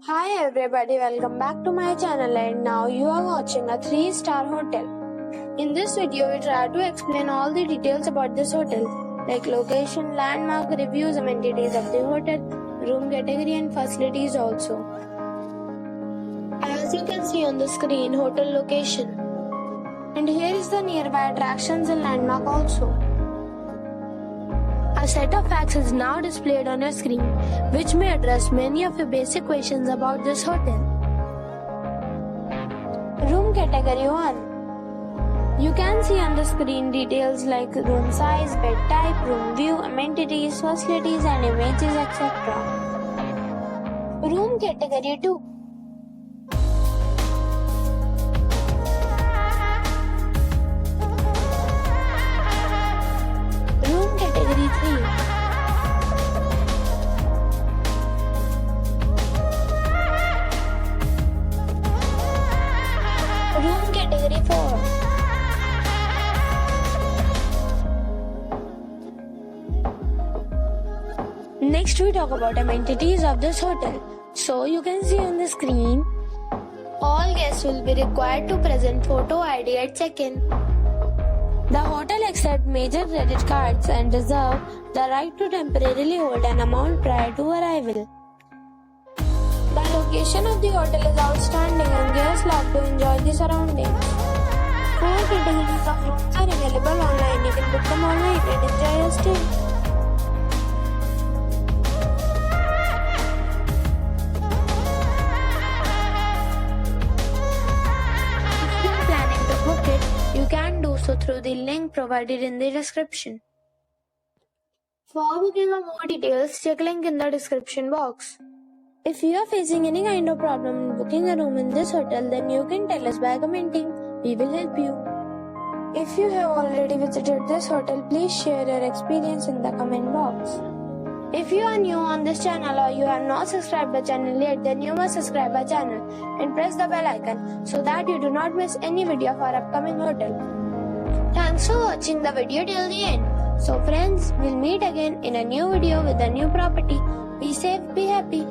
Hi everybody, welcome back to my channel and now you are watching a 3-star hotel. In this video, we try to explain all the details about this hotel, like location, landmark, reviews, amenities of the hotel, room category and facilities also. As you can see on the screen, hotel location. And here is the nearby attractions and landmark also. A set of facts is now displayed on your screen, which may address many of your basic questions about this hotel. Room category 1. You can see on the screen details like room size, bed type, room view, amenities, facilities and images, etc. Room category 2. Room category 3. Room category 4. Next we talk about amenities of this hotel. So you can see on the screen, all guests will be required to present photo ID at check-in. The hotel accepts major credit cards and reserve the right to temporarily hold an amount prior to arrival. The location of the hotel is outstanding and guests love to enjoy the surroundings. 4 categories of rooms are available online. You can book them online and enjoy your stay. If you are planning to book it, you can do so through the link provided in the description. For booking or more details, check link in the description box. If you are facing any kind of problem in booking a room in this hotel, then you can tell us by commenting. We will help you. If you have already visited this hotel, please share your experience in the comment box. If you are new on this channel or you have not subscribed the channel yet, then you must subscribe our channel and press the bell icon so that you do not miss any video of our upcoming hotel. Thanks for watching the video till the end. So friends, we'll meet again in a new video with a new property. Be safe, be happy.